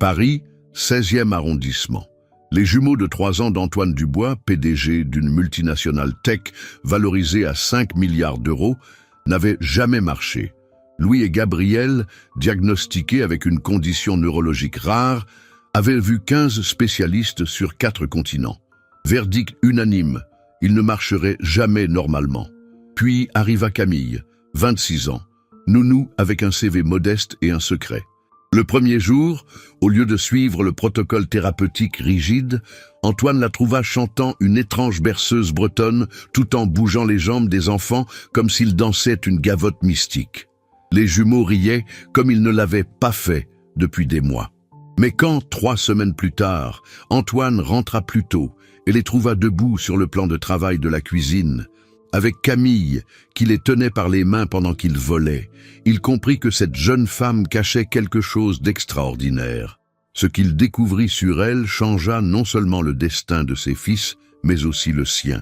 Paris, 16e arrondissement. Les jumeaux de 3 ans d'Antoine Dubois, PDG d'une multinationale tech valorisée à 5 milliards d'euros, n'avaient jamais marché. Louis et Gabriel, diagnostiqués avec une condition neurologique rare, avaient vu 15 spécialistes sur 4 continents. Verdict unanime, ils ne marcheraient jamais normalement. Puis arriva Camille, 26 ans, nounou avec un CV modeste et un secret. Le premier jour, au lieu de suivre le protocole thérapeutique rigide, Antoine la trouva chantant une étrange berceuse bretonne tout en bougeant les jambes des enfants comme s'ils dansaient une gavotte mystique. Les jumeaux riaient comme ils ne l'avaient pas fait depuis des mois. Mais quand, 3 semaines plus tard, Antoine rentra plus tôt et les trouva debout sur le plan de travail de la cuisine, avec Camille, qui les tenait par les mains pendant qu'ils volaient, il comprit que cette jeune femme cachait quelque chose d'extraordinaire. Ce qu'il découvrit sur elle changea non seulement le destin de ses fils, mais aussi le sien.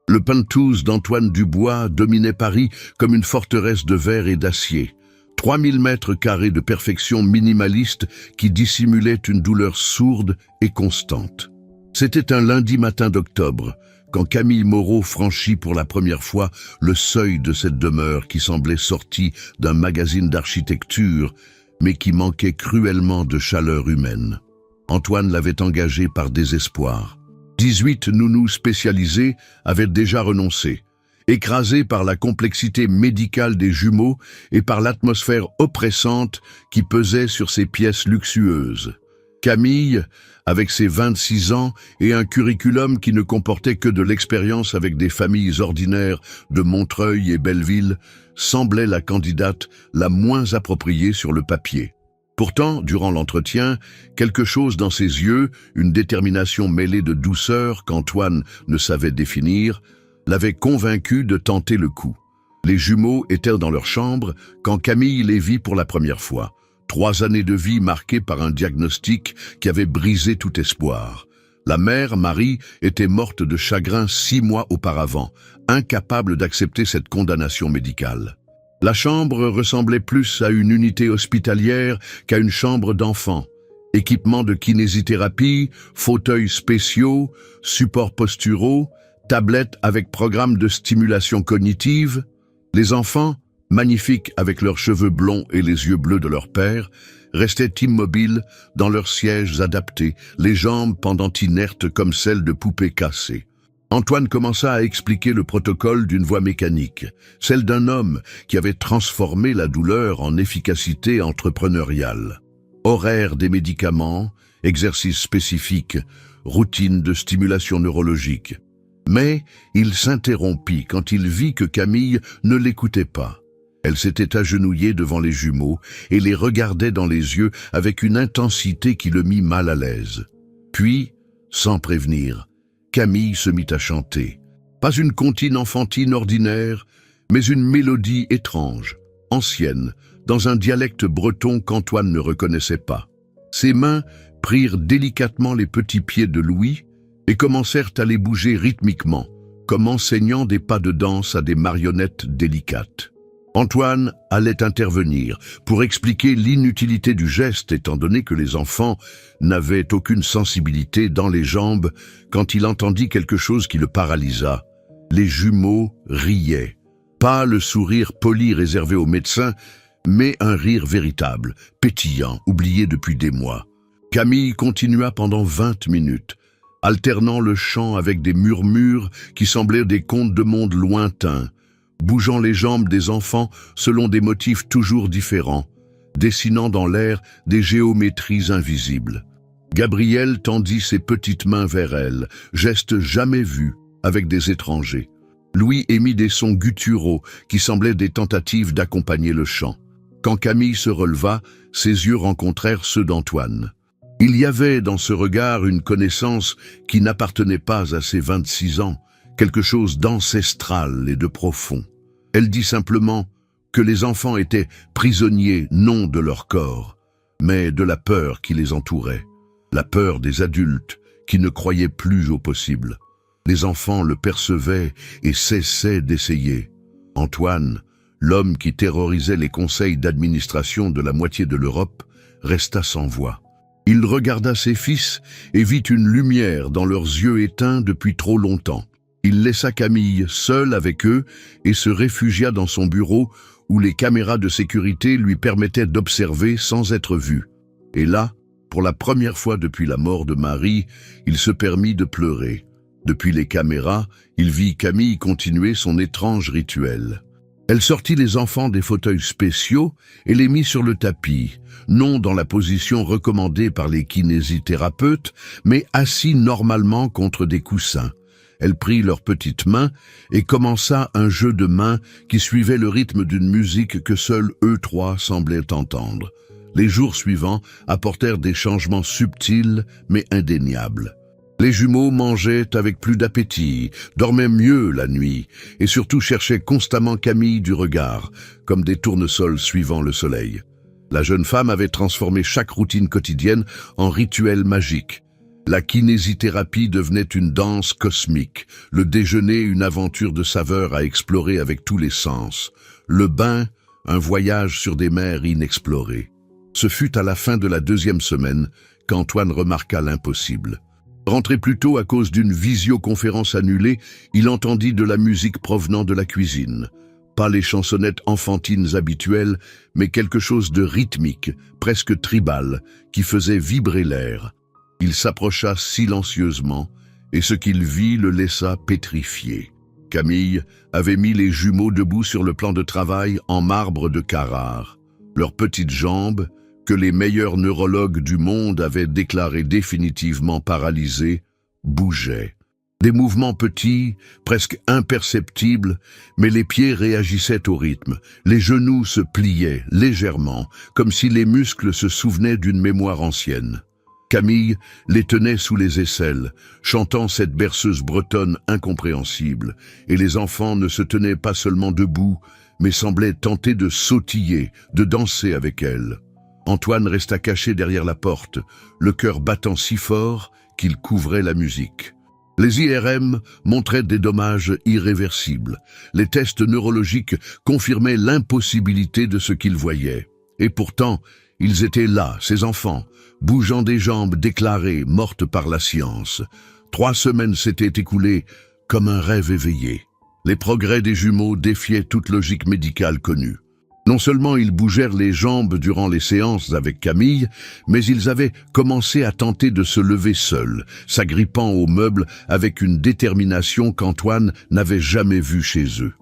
Le penthouse d'Antoine Dubois dominait Paris comme une forteresse de verre et d'acier. 3000 mètres carrés de perfection minimaliste qui dissimulait une douleur sourde et constante. C'était un lundi matin d'octobre, quand Camille Moreau franchit pour la première fois le seuil de cette demeure qui semblait sortie d'un magazine d'architecture, mais qui manquait cruellement de chaleur humaine. Antoine l'avait engagée par désespoir. 18 nounous spécialisés avaient déjà renoncé, écrasés par la complexité médicale des jumeaux et par l'atmosphère oppressante qui pesait sur ces pièces luxueuses. Camille, avec ses 26 ans et un curriculum qui ne comportait que de l'expérience avec des familles ordinaires de Montreuil et Belleville, semblait la candidate la moins appropriée sur le papier. Pourtant, durant l'entretien, quelque chose dans ses yeux, une détermination mêlée de douceur qu'Antoine ne savait définir, l'avait convaincu de tenter le coup. Les jumeaux étaient dans leur chambre quand Camille les vit pour la première fois. 3 années de vie marquées par un diagnostic qui avait brisé tout espoir. La mère, Marie, était morte de chagrin 6 mois auparavant, incapable d'accepter cette condamnation médicale. La chambre ressemblait plus à une unité hospitalière qu'à une chambre d'enfant. Équipement de kinésithérapie, fauteuils spéciaux, supports posturaux, tablettes avec programme de stimulation cognitive. Les enfants, magnifiques avec leurs cheveux blonds et les yeux bleus de leur père, restaient immobiles dans leurs sièges adaptés, les jambes pendant inertes comme celles de poupées cassées. Antoine commença à expliquer le protocole d'une voix mécanique, celle d'un homme qui avait transformé la douleur en efficacité entrepreneuriale. Horaire des médicaments, exercices spécifiques, routine de stimulation neurologique. Mais il s'interrompit quand il vit que Camille ne l'écoutait pas. Elle s'était agenouillée devant les jumeaux et les regardait dans les yeux avec une intensité qui le mit mal à l'aise. Puis, sans prévenir, Camille se mit à chanter. Pas une comptine enfantine ordinaire, mais une mélodie étrange, ancienne, dans un dialecte breton qu'Antoine ne reconnaissait pas. Ses mains prirent délicatement les petits pieds de Louis et commencèrent à les bouger rythmiquement, comme enseignant des pas de danse à des marionnettes délicates. Antoine allait intervenir pour expliquer l'inutilité du geste étant donné que les enfants n'avaient aucune sensibilité dans les jambes quand il entendit quelque chose qui le paralysa. Les jumeaux riaient. Pas le sourire poli réservé aux médecins, mais un rire véritable, pétillant, oublié depuis des mois. Camille continua pendant 20 minutes, alternant le chant avec des murmures qui semblaient des contes de monde lointains, bougeant les jambes des enfants selon des motifs toujours différents, dessinant dans l'air des géométries invisibles. Gabriel tendit ses petites mains vers elle, geste jamais vu avec des étrangers. Louis émit des sons gutturaux qui semblaient des tentatives d'accompagner le chant. Quand Camille se releva, ses yeux rencontrèrent ceux d'Antoine. Il y avait dans ce regard une connaissance qui n'appartenait pas à ses 26 ans, quelque chose d'ancestral et de profond. Elle dit simplement que les enfants étaient prisonniers non de leur corps, mais de la peur qui les entourait, la peur des adultes qui ne croyaient plus au possible. Les enfants le percevaient et cessaient d'essayer. Antoine, l'homme qui terrorisait les conseils d'administration de la moitié de l'Europe, resta sans voix. Il regarda ses fils et vit une lumière dans leurs yeux éteints depuis trop longtemps. Il laissa Camille seule avec eux et se réfugia dans son bureau où les caméras de sécurité lui permettaient d'observer sans être vu. Et là, pour la première fois depuis la mort de Marie, il se permit de pleurer. Depuis les caméras, il vit Camille continuer son étrange rituel. Elle sortit les enfants des fauteuils spéciaux et les mit sur le tapis, non dans la position recommandée par les kinésithérapeutes, mais assis normalement contre des coussins. Elle prit leurs petites mains et commença un jeu de mains qui suivait le rythme d'une musique que seuls eux trois semblaient entendre. Les jours suivants apportèrent des changements subtils mais indéniables. Les jumeaux mangeaient avec plus d'appétit, dormaient mieux la nuit et surtout cherchaient constamment Camille du regard, comme des tournesols suivant le soleil. La jeune femme avait transformé chaque routine quotidienne en rituel magique. La kinésithérapie devenait une danse cosmique, le déjeuner une aventure de saveurs à explorer avec tous les sens, le bain un voyage sur des mers inexplorées. Ce fut à la fin de la 2e semaine qu'Antoine remarqua l'impossible. Rentré plus tôt à cause d'une visioconférence annulée, il entendit de la musique provenant de la cuisine. Pas les chansonnettes enfantines habituelles, mais quelque chose de rythmique, presque tribal, qui faisait vibrer l'air. Il s'approcha silencieusement, et ce qu'il vit le laissa pétrifié. Camille avait mis les jumeaux debout sur le plan de travail en marbre de Carrare. Leurs petites jambes, que les meilleurs neurologues du monde avaient déclarées définitivement paralysées, bougeaient. Des mouvements petits, presque imperceptibles, mais les pieds réagissaient au rythme. Les genoux se pliaient légèrement, comme si les muscles se souvenaient d'une mémoire ancienne. Camille les tenait sous les aisselles, chantant cette berceuse bretonne incompréhensible, et les enfants ne se tenaient pas seulement debout, mais semblaient tenter de sautiller, de danser avec elle. Antoine resta caché derrière la porte, le cœur battant si fort qu'il couvrait la musique. Les IRM montraient des dommages irréversibles. Les tests neurologiques confirmaient l'impossibilité de ce qu'ils voyaient. Et pourtant, ils étaient là, ces enfants, bougeant des jambes déclarées mortes par la science. 3 semaines s'étaient écoulées comme un rêve éveillé. Les progrès des jumeaux défiaient toute logique médicale connue. Non seulement ils bougèrent les jambes durant les séances avec Camille, mais ils avaient commencé à tenter de se lever seuls, s'agrippant aux meubles avec une détermination qu'Antoine n'avait jamais vue chez eux.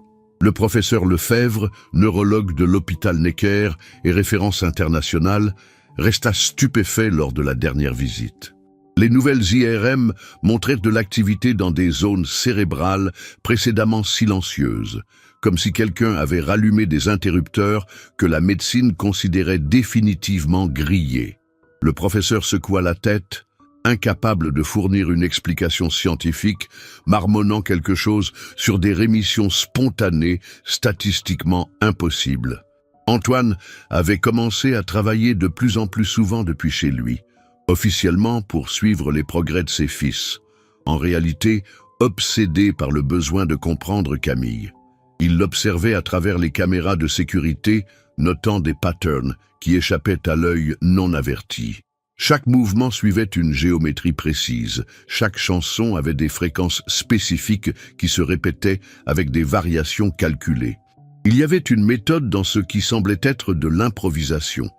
Le professeur Lefebvre, neurologue de l'hôpital Necker et référence internationale, resta stupéfait lors de la dernière visite. Les nouvelles IRM montraient de l'activité dans des zones cérébrales précédemment silencieuses, comme si quelqu'un avait rallumé des interrupteurs que la médecine considérait définitivement grillés. Le professeur secoua la tête, incapable de fournir une explication scientifique, marmonnant quelque chose sur des rémissions spontanées statistiquement impossibles. Antoine avait commencé à travailler de plus en plus souvent depuis chez lui, officiellement pour suivre les progrès de ses fils, en réalité obsédé par le besoin de comprendre Camille. Il l'observait à travers les caméras de sécurité, notant des patterns qui échappaient à l'œil non averti. Chaque mouvement suivait une géométrie précise, chaque chanson avait des fréquences spécifiques qui se répétaient avec des variations calculées. Il y avait une méthode dans ce qui semblait être de l'improvisation.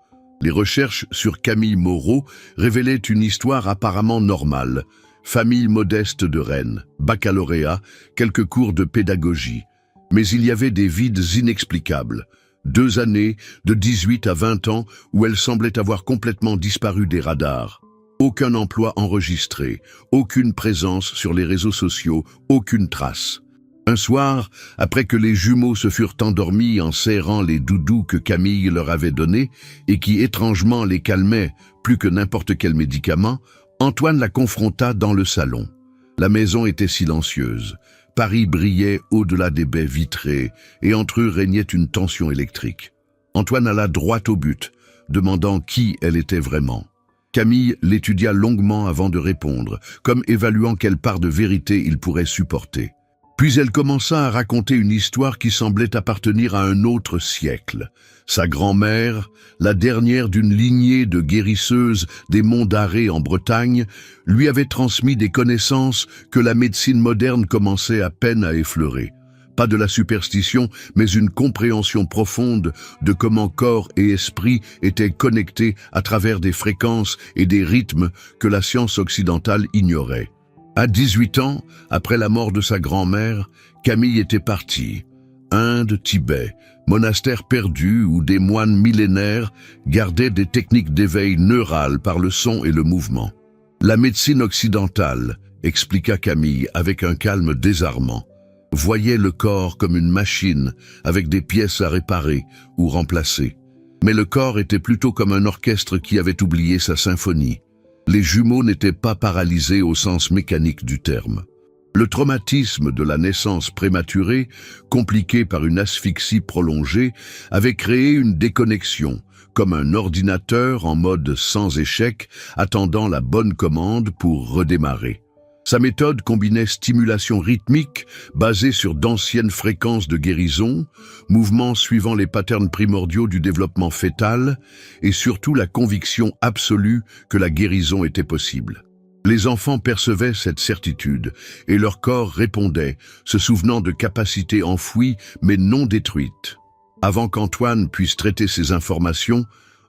Les recherches sur Camille Moreau révélaient une histoire apparemment normale. Famille modeste de Rennes, baccalauréat, quelques cours de pédagogie. Mais il y avait des vides inexplicables. 2 années, de 18 à 20 ans, où elle semblait avoir complètement disparu des radars. Aucun emploi enregistré, aucune présence sur les réseaux sociaux, aucune trace. Un soir, après que les jumeaux se furent endormis en serrant les doudous que Camille leur avait donnés et qui étrangement les calmaient plus que n'importe quel médicament, Antoine la confronta dans le salon. La maison était silencieuse. Paris brillait au-delà des baies vitrées et entre eux régnait une tension électrique. Antoine alla droit au but, demandant qui elle était vraiment. Camille l'étudia longuement avant de répondre, comme évaluant quelle part de vérité il pourrait supporter. Puis elle commença à raconter une histoire qui semblait appartenir à un autre siècle. Sa grand-mère, la dernière d'une lignée de guérisseuses des monts d'Arrée en Bretagne, lui avait transmis des connaissances que la médecine moderne commençait à peine à effleurer. Pas de la superstition, mais une compréhension profonde de comment corps et esprit étaient connectés à travers des fréquences et des rythmes que la science occidentale ignorait. À 18 ans, après la mort de sa grand-mère, Camille était partie. Inde, Tibet, monastère perdu où des moines millénaires gardaient des techniques d'éveil neural par le son et le mouvement. La médecine occidentale, expliqua Camille avec un calme désarmant, voyait le corps comme une machine avec des pièces à réparer ou remplacer. Mais le corps était plutôt comme un orchestre qui avait oublié sa symphonie. Les jumeaux n'étaient pas paralysés au sens mécanique du terme. Le traumatisme de la naissance prématurée, compliqué par une asphyxie prolongée, avait créé une déconnexion, comme un ordinateur en mode sans échec, attendant la bonne commande pour redémarrer. Sa méthode combinait stimulation rythmique basée sur d'anciennes fréquences de guérison, mouvements suivant les patterns primordiaux du développement fœtal et surtout la conviction absolue que la guérison était possible. Les enfants percevaient cette certitude et leur corps répondait, se souvenant de capacités enfouies mais non détruites. Avant qu'Antoine puisse traiter ces informations,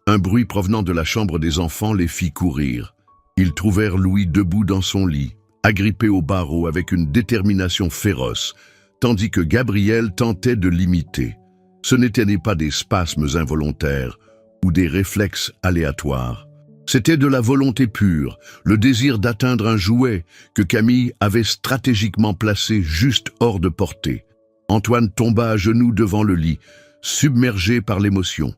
un bruit provenant de la chambre des enfants les fit courir. Ils trouvèrent Louis debout dans son lit, agrippé au barreau avec une détermination féroce, tandis que Gabriel tentait de l'imiter. Ce n'étaient pas des spasmes involontaires ou des réflexes aléatoires. C'était de la volonté pure, le désir d'atteindre un jouet que Camille avait stratégiquement placé juste hors de portée. Antoine tomba à genoux devant le lit, submergé par l'émotion.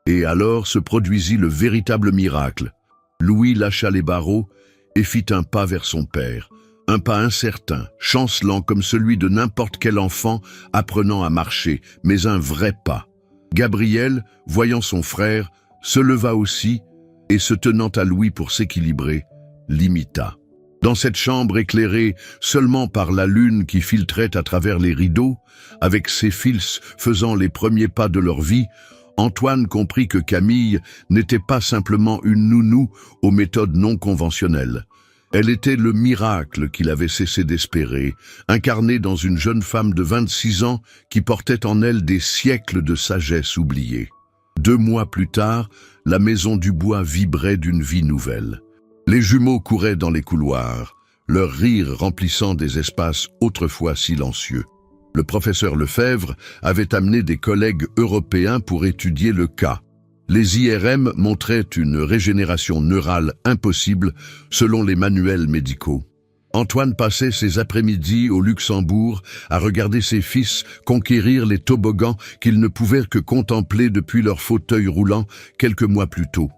Et alors se produisit le véritable miracle. Louis lâcha les barreaux et fit un pas vers son père. Un pas incertain, chancelant comme celui de n'importe quel enfant apprenant à marcher, mais un vrai pas. Gabriel, voyant son frère, se leva aussi et, se tenant à Louis pour s'équilibrer, l'imita. Dans cette chambre éclairée seulement par la lune qui filtrait à travers les rideaux, avec ses fils faisant les premiers pas de leur vie, Antoine comprit que Camille n'était pas simplement une nounou aux méthodes non conventionnelles. Elle était le miracle qu'il avait cessé d'espérer, incarné dans une jeune femme de 26 ans qui portait en elle des siècles de sagesse oubliée. 2 mois plus tard, la maison du bois vibrait d'une vie nouvelle. Les jumeaux couraient dans les couloirs, leur rire remplissant des espaces autrefois silencieux. Le professeur Lefebvre avait amené des collègues européens pour étudier le cas. Les IRM montraient une régénération neurale impossible selon les manuels médicaux. Antoine passait ses après-midi au Luxembourg à regarder ses fils conquérir les toboggans qu'ils ne pouvaient que contempler depuis leur fauteuil roulant quelques mois plus tôt.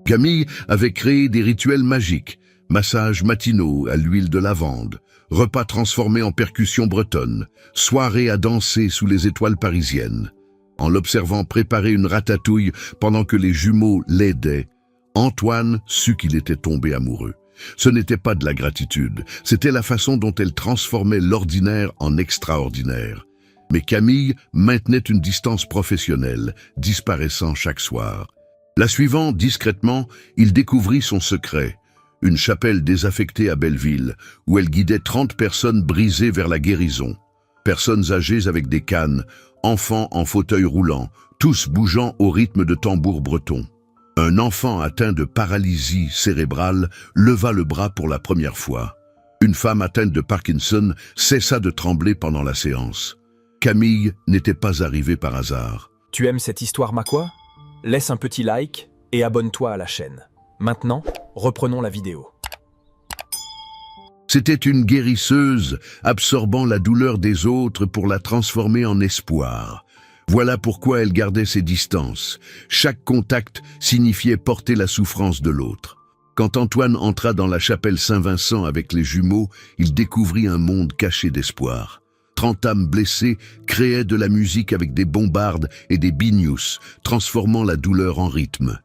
Camille avait créé des rituels magiques, massages matinaux à l'huile de lavande, repas transformés en percussions bretonnes, soirées à danser sous les étoiles parisiennes. En l'observant préparer une ratatouille pendant que les jumeaux l'aidaient, Antoine sut qu'il était tombé amoureux. Ce n'était pas de la gratitude, c'était la façon dont elle transformait l'ordinaire en extraordinaire. Mais Camille maintenait une distance professionnelle, disparaissant chaque soir. La suivant, discrètement, il découvrit son secret. Une chapelle désaffectée à Belleville, où elle guidait 30 personnes brisées vers la guérison. Personnes âgées avec des cannes, enfants en fauteuil roulant, tous bougeant au rythme de tambours bretons. Un enfant atteint de paralysie cérébrale leva le bras pour la première fois. Une femme atteinte de Parkinson cessa de trembler pendant la séance. Camille n'était pas arrivée par hasard. Tu aimes cette histoire, Makwa? Laisse un petit like et abonne-toi à la chaîne. Maintenant, reprenons la vidéo. C'était une guérisseuse absorbant la douleur des autres pour la transformer en espoir. Voilà pourquoi elle gardait ses distances. Chaque contact signifiait porter la souffrance de l'autre. Quand Antoine entra dans la chapelle Saint-Vincent avec les jumeaux, il découvrit un monde caché d'espoir. 30 âmes blessées créaient de la musique avec des bombardes et des bignous, transformant la douleur en rythme.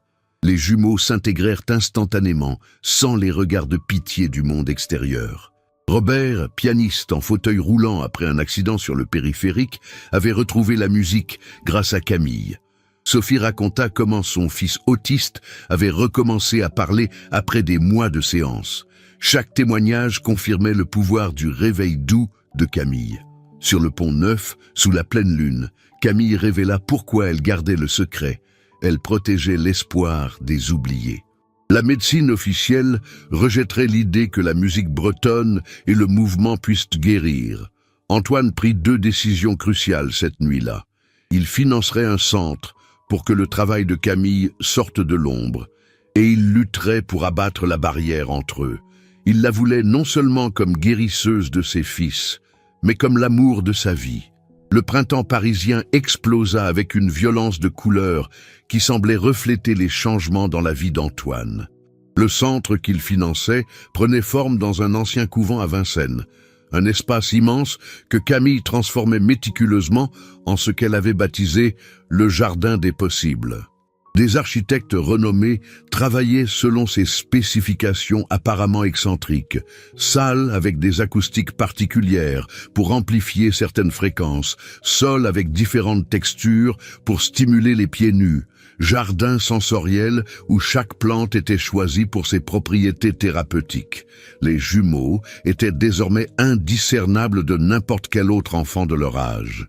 Les jumeaux s'intégrèrent instantanément, sans les regards de pitié du monde extérieur. Robert, pianiste en fauteuil roulant après un accident sur le périphérique, avait retrouvé la musique grâce à Camille. Sophie raconta comment son fils autiste avait recommencé à parler après des mois de séance. Chaque témoignage confirmait le pouvoir du réveil doux de Camille. Sur le pont Neuf, sous la pleine lune, Camille révéla pourquoi elle gardait le secret. Elle protégeait l'espoir des oubliés. La médecine officielle rejetterait l'idée que la musique bretonne et le mouvement puissent guérir. Antoine prit 2 décisions cruciales cette nuit-là. Il financerait un centre pour que le travail de Camille sorte de l'ombre, et il lutterait pour abattre la barrière entre eux. Il la voulait non seulement comme guérisseuse de ses fils, mais comme l'amour de sa vie. Le printemps parisien explosa avec une violence de couleurs qui semblait refléter les changements dans la vie d'Antoine. Le centre qu'il finançait prenait forme dans un ancien couvent à Vincennes, un espace immense que Camille transformait méticuleusement en ce qu'elle avait baptisé le jardin des possibles. Des architectes renommés travaillaient selon ces spécifications apparemment excentriques. Salle avec des acoustiques particulières pour amplifier certaines fréquences, sol avec différentes textures pour stimuler les pieds nus, jardin sensoriel où chaque plante était choisie pour ses propriétés thérapeutiques. Les jumeaux étaient désormais indiscernables de n'importe quel autre enfant de leur âge.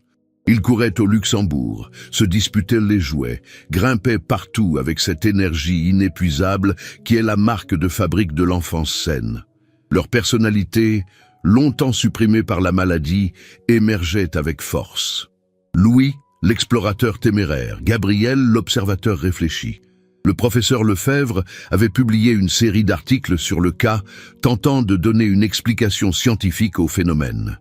Ils couraient au Luxembourg, se disputaient les jouets, grimpaient partout avec cette énergie inépuisable qui est la marque de fabrique de l'enfance saine. Leur personnalité, longtemps supprimée par la maladie, émergeait avec force. Louis, l'explorateur téméraire, Gabriel, l'observateur réfléchi. Le professeur Lefebvre avait publié une série d'articles sur le cas, tentant de donner une explication scientifique au phénomène.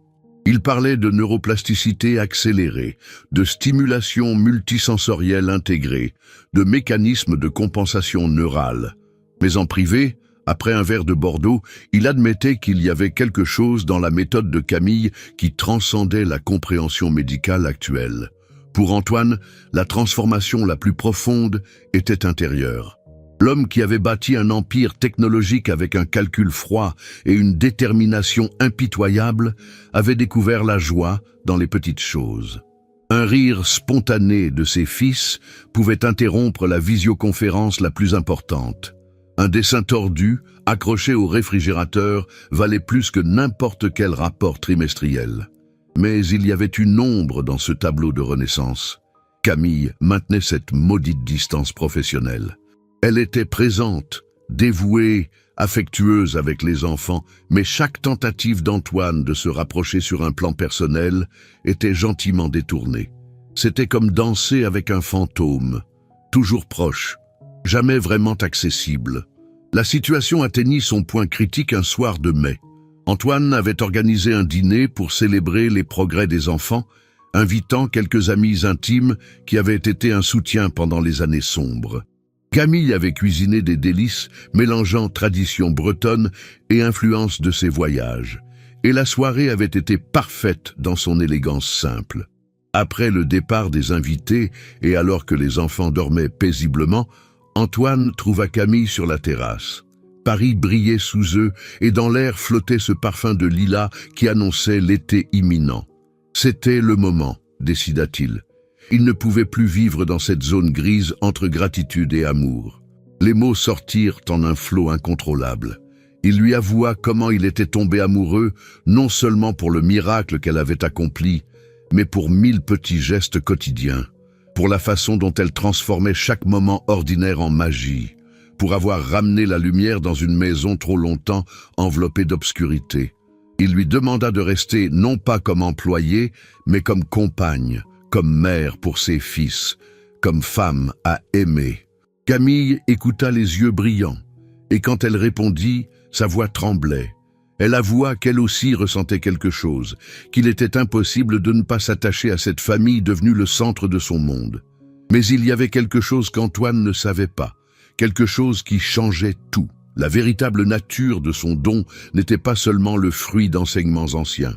Il parlait de neuroplasticité accélérée, de stimulation multisensorielle intégrée, de mécanismes de compensation neurale. Mais en privé, après un verre de Bordeaux, il admettait qu'il y avait quelque chose dans la méthode de Camille qui transcendait la compréhension médicale actuelle. Pour Antoine, la transformation la plus profonde était intérieure. L'homme qui avait bâti un empire technologique avec un calcul froid et une détermination impitoyable avait découvert la joie dans les petites choses. Un rire spontané de ses fils pouvait interrompre la visioconférence la plus importante. Un dessin tordu, accroché au réfrigérateur, valait plus que n'importe quel rapport trimestriel. Mais il y avait une ombre dans ce tableau de renaissance. Camille maintenait cette maudite distance professionnelle. Elle était présente, dévouée, affectueuse avec les enfants, mais chaque tentative d'Antoine de se rapprocher sur un plan personnel était gentiment détournée. C'était comme danser avec un fantôme, toujours proche, jamais vraiment accessible. La situation atteignit son point critique un soir de mai. Antoine avait organisé un dîner pour célébrer les progrès des enfants, invitant quelques amis intimes qui avaient été un soutien pendant les années sombres. Camille avait cuisiné des délices mélangeant tradition bretonne et influence de ses voyages, et la soirée avait été parfaite dans son élégance simple. Après le départ des invités et alors que les enfants dormaient paisiblement, Antoine trouva Camille sur la terrasse. Paris brillait sous eux et dans l'air flottait ce parfum de lilas qui annonçait l'été imminent. C'était le moment, décida-t-il. Il ne pouvait plus vivre dans cette zone grise entre gratitude et amour. Les mots sortirent en un flot incontrôlable. Il lui avoua comment il était tombé amoureux, non seulement pour le miracle qu'elle avait accompli, mais pour 1000 petits gestes quotidiens, pour la façon dont elle transformait chaque moment ordinaire en magie, pour avoir ramené la lumière dans une maison trop longtemps enveloppée d'obscurité. Il lui demanda de rester non pas comme employée, mais comme compagne, comme mère pour ses fils, comme femme à aimer. Camille écouta les yeux brillants, et quand elle répondit, sa voix tremblait. Elle avoua qu'elle aussi ressentait quelque chose, qu'il était impossible de ne pas s'attacher à cette famille devenue le centre de son monde. Mais il y avait quelque chose qu'Antoine ne savait pas, quelque chose qui changeait tout. La véritable nature de son don n'était pas seulement le fruit d'enseignements anciens.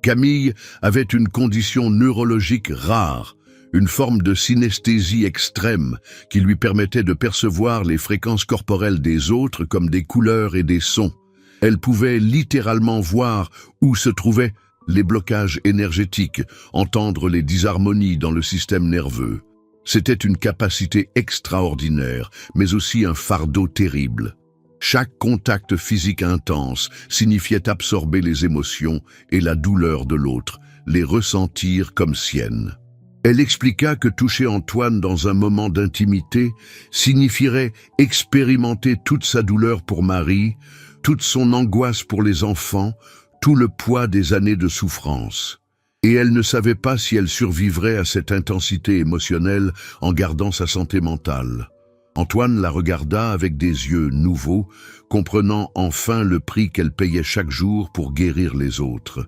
Camille avait une condition neurologique rare, une forme de synesthésie extrême qui lui permettait de percevoir les fréquences corporelles des autres comme des couleurs et des sons. Elle pouvait littéralement voir où se trouvaient les blocages énergétiques, entendre les disharmonies dans le système nerveux. C'était une capacité extraordinaire, mais aussi un fardeau terrible. Chaque contact physique intense signifiait absorber les émotions et la douleur de l'autre, les ressentir comme siennes. Elle expliqua que toucher Antoine dans un moment d'intimité signifierait expérimenter toute sa douleur pour Marie, toute son angoisse pour les enfants, tout le poids des années de souffrance. Et elle ne savait pas si elle survivrait à cette intensité émotionnelle en gardant sa santé mentale. Antoine la regarda avec des yeux nouveaux, comprenant enfin le prix qu'elle payait chaque jour pour guérir les autres.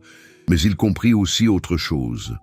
Mais il comprit aussi autre chose.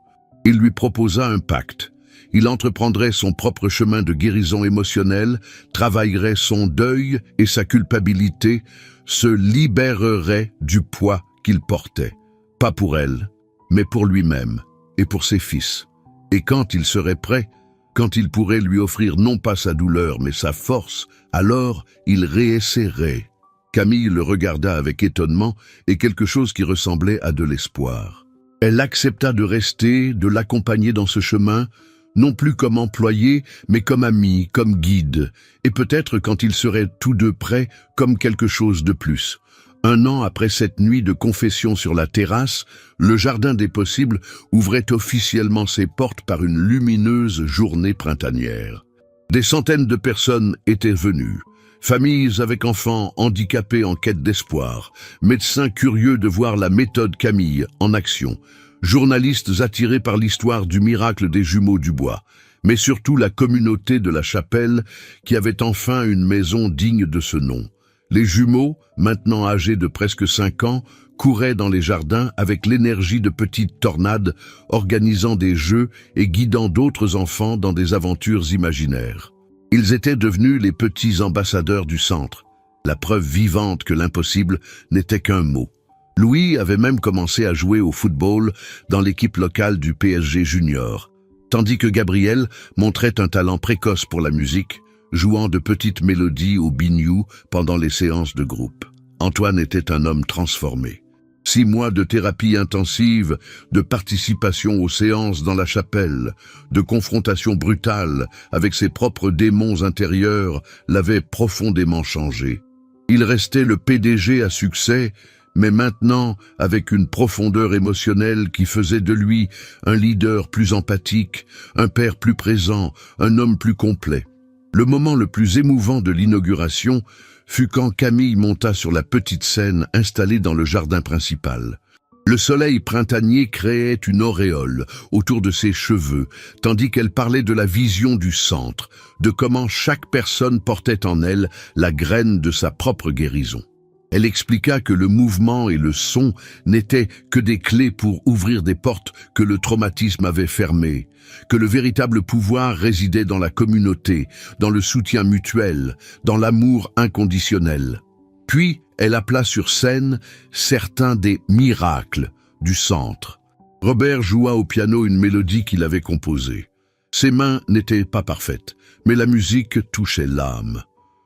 Il lui proposa un pacte. Il entreprendrait son propre chemin de guérison émotionnelle, travaillerait son deuil et sa culpabilité, se libérerait du poids qu'il portait. Pas pour elle, mais pour lui-même et pour ses fils. Et quand il serait prêt, quand il pourrait lui offrir non pas sa douleur, mais sa force, alors il réessayerait. Camille le regarda avec étonnement et quelque chose qui ressemblait à de l'espoir. Elle accepta de rester, de l'accompagner dans ce chemin, non plus comme employé, mais comme ami, comme guide, et peut-être quand ils seraient tous deux prêts, comme quelque chose de plus. 1 an après cette nuit de confession sur la terrasse, le jardin des possibles ouvrait officiellement ses portes par une lumineuse journée printanière. Des centaines de personnes étaient venues. Familles avec enfants handicapés en quête d'espoir, médecins curieux de voir la méthode Camille en action, journalistes attirés par l'histoire du miracle des jumeaux du bois, mais surtout la communauté de la chapelle qui avait enfin une maison digne de ce nom. Les jumeaux, maintenant âgés de presque 5 ans, couraient dans les jardins avec l'énergie de petites tornades, organisant des jeux et guidant d'autres enfants dans des aventures imaginaires. Ils étaient devenus les petits ambassadeurs du centre, la preuve vivante que l'impossible n'était qu'un mot. Louis avait même commencé à jouer au football dans l'équipe locale du PSG Junior, tandis que Gabriel montrait un talent précoce pour la musique, jouant de petites mélodies au biniou pendant les séances de groupe. Antoine était un homme transformé. 6 mois de thérapie intensive, de participation aux séances dans la chapelle, de confrontation brutale avec ses propres démons intérieurs l'avaient profondément changé. Il restait le PDG à succès, mais maintenant avec une profondeur émotionnelle qui faisait de lui un leader plus empathique, un père plus présent, un homme plus complet. Le moment le plus émouvant de l'inauguration fut quand Camille monta sur la petite scène installée dans le jardin principal. Le soleil printanier créait une auréole autour de ses cheveux, tandis qu'elle parlait de la vision du centre, de comment chaque personne portait en elle la graine de sa propre guérison. Elle expliqua que le mouvement et le son n'étaient que des clés pour ouvrir des portes que le traumatisme avait fermées, que le véritable pouvoir résidait dans la communauté, dans le soutien mutuel, dans l'amour inconditionnel. Puis, elle appela sur scène certains des miracles du centre. Robert joua au piano une mélodie qu'il avait composée. Ses mains n'étaient pas parfaites, mais la musique touchait l'âme.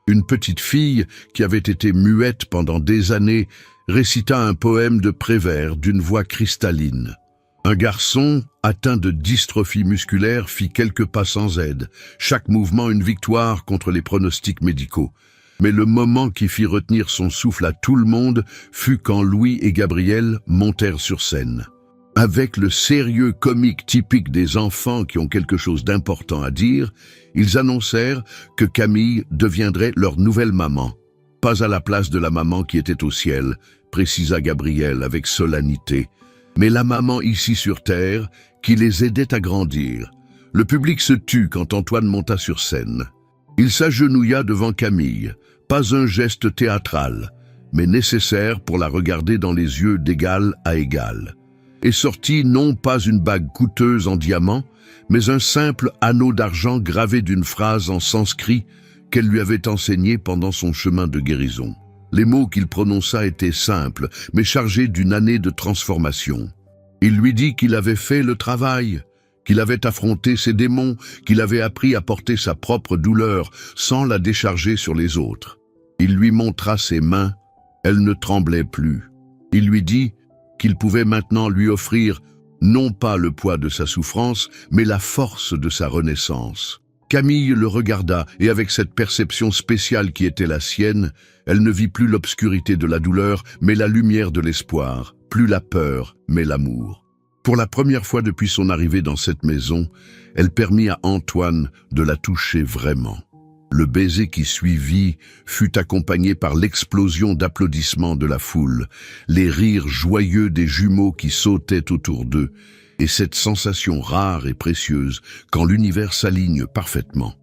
Une petite fille, qui avait été muette pendant des années, récita un poème de Prévert d'une voix cristalline. Un garçon, atteint de dystrophie musculaire, fit quelques pas sans aide, chaque mouvement une victoire contre les pronostics médicaux. Mais le moment qui fit retenir son souffle à tout le monde fut quand Louis et Gabriel montèrent sur scène. Avec le sérieux comique typique des enfants qui ont quelque chose d'important à dire, ils annoncèrent que Camille deviendrait leur nouvelle maman. Pas à la place de la maman qui était au ciel, précisa Gabriel avec solennité, mais la maman ici sur terre qui les aidait à grandir. Le public se tut quand Antoine monta sur scène. Il s'agenouilla devant Camille, pas un geste théâtral, mais nécessaire pour la regarder dans les yeux d'égal à égal. Et sortit non pas une bague coûteuse en diamant, mais un simple anneau d'argent gravé d'une phrase en sanskrit qu'elle lui avait enseignée pendant son chemin de guérison. Les mots qu'il prononça étaient simples, mais chargés d'une année de transformation. Il lui dit qu'il avait fait le travail, qu'il avait affronté ses démons, qu'il avait appris à porter sa propre douleur sans la décharger sur les autres. Il lui montra ses mains Elle ne tremblait plus. Il lui dit qu'il pouvait maintenant lui offrir non pas le poids de sa souffrance, mais la force de sa renaissance. Camille le regarda, et avec cette perception spéciale qui était la sienne, elle ne vit plus l'obscurité de la douleur, mais la lumière de l'espoir, plus la peur, mais l'amour. Pour la première fois depuis son arrivée dans cette maison, elle permit à Antoine de la toucher vraiment. Le baiser qui suivit fut accompagné par l'explosion d'applaudissements de la foule, les rires joyeux des jumeaux qui sautaient autour d'eux, et cette sensation rare et précieuse quand l'univers s'aligne parfaitement.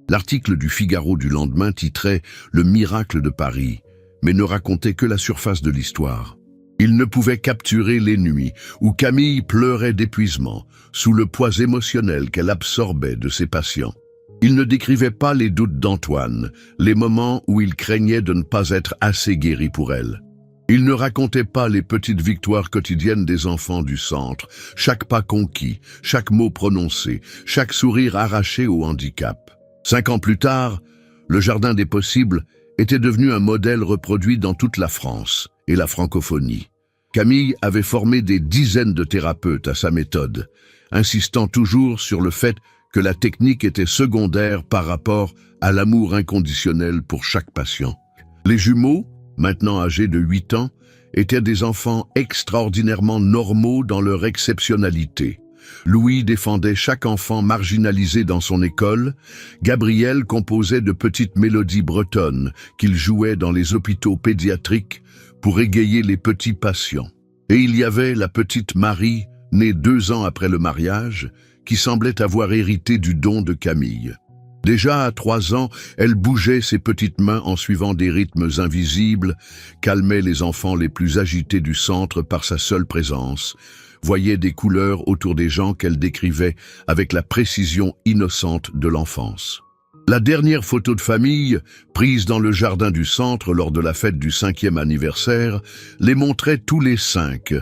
L'article du Figaro du lendemain titrait « Le miracle de Paris », mais ne racontait que la surface de l'histoire. Il ne pouvait capturer les nuits où Camille pleurait d'épuisement, sous le poids émotionnel qu'elle absorbait de ses patients. Il ne décrivait pas les doutes d'Antoine, les moments où il craignait de ne pas être assez guéri pour elle. Il ne racontait pas les petites victoires quotidiennes des enfants du centre, chaque pas conquis, chaque mot prononcé, chaque sourire arraché au handicap. 5 ans plus tard, le Jardin des Possibles était devenu un modèle reproduit dans toute la France et la francophonie. Camille avait formé des dizaines de thérapeutes à sa méthode, insistant toujours sur le fait que la technique était secondaire par rapport à l'amour inconditionnel pour chaque patient. Les jumeaux, maintenant âgés de 8 ans, étaient des enfants extraordinairement normaux dans leur exceptionnalité. Louis défendait chaque enfant marginalisé dans son école, Gabriel composait de petites mélodies bretonnes qu'il jouait dans les hôpitaux pédiatriques pour égayer les petits patients. Et il y avait la petite Marie, née 2 ans après le mariage, qui semblait avoir hérité du don de Camille. Déjà à 3 ans, elle bougeait ses petites mains en suivant des rythmes invisibles, calmait les enfants les plus agités du centre par sa seule présence, voyait des couleurs autour des gens qu'elle décrivait avec la précision innocente de l'enfance. La dernière photo de famille, prise dans le jardin du centre lors de la fête du 5e anniversaire, les montrait tous les 5,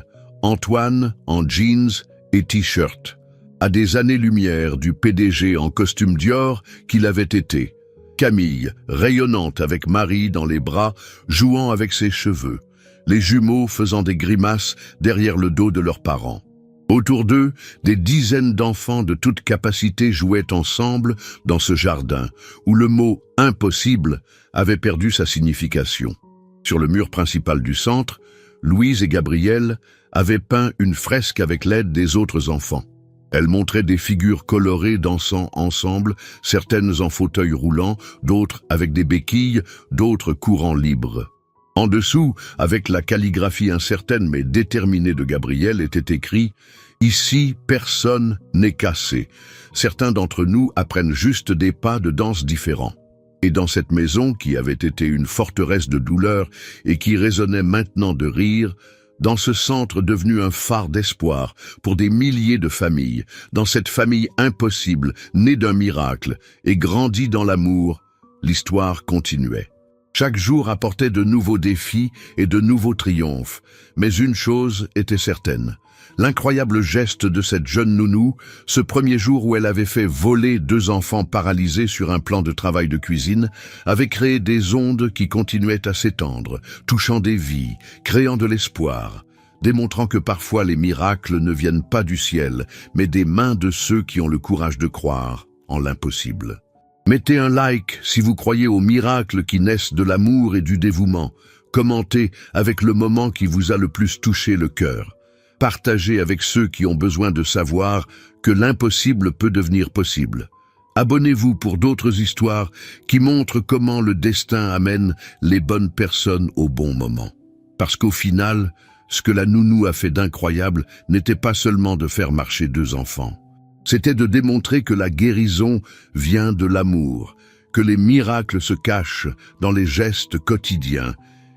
Antoine en jeans et t-shirt, à des années-lumière du PDG en costume Dior qu'il avait été. Camille, rayonnante avec Marie dans les bras, jouant avec ses cheveux, les jumeaux faisant des grimaces derrière le dos de leurs parents. Autour d'eux, des dizaines d'enfants de toute capacité jouaient ensemble dans ce jardin, où le mot « impossible » avait perdu sa signification. Sur le mur principal du centre, Louise et Gabriel avaient peint une fresque avec l'aide des autres enfants. Elle montrait des figures colorées dansant ensemble, certaines en fauteuil roulant, d'autres avec des béquilles, d'autres courant libres. En dessous, avec la calligraphie incertaine mais déterminée de Gabriel, était écrit « Ici, personne n'est cassé. Certains d'entre nous apprennent juste des pas de danse différents. » Et dans cette maison, qui avait été une forteresse de douleur et qui résonnait maintenant de rire, dans ce centre devenu un phare d'espoir pour des milliers de familles, dans cette famille impossible, née d'un miracle et grandie dans l'amour, l'histoire continuait. Chaque jour apportait de nouveaux défis et de nouveaux triomphes, mais une chose était certaine. L'incroyable geste de cette jeune nounou, ce premier jour où elle avait fait voler 2 enfants paralysés sur un plan de travail de cuisine, avait créé des ondes qui continuaient à s'étendre, touchant des vies, créant de l'espoir, démontrant que parfois les miracles ne viennent pas du ciel, mais des mains de ceux qui ont le courage de croire en l'impossible. Mettez un like si vous croyez aux miracles qui naissent de l'amour et du dévouement. Commentez avec le moment qui vous a le plus touché le cœur. Partagez avec ceux qui ont besoin de savoir que l'impossible peut devenir possible. Abonnez-vous pour d'autres histoires qui montrent comment le destin amène les bonnes personnes au bon moment. Parce qu'au final, ce que la nounou a fait d'incroyable n'était pas seulement de faire marcher 2 enfants. C'était de démontrer que la guérison vient de l'amour, que les miracles se cachent dans les gestes quotidiens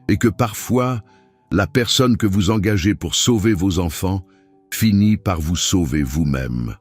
et que parfois, la personne que vous engagez pour sauver vos enfants finit par vous sauver vous-même.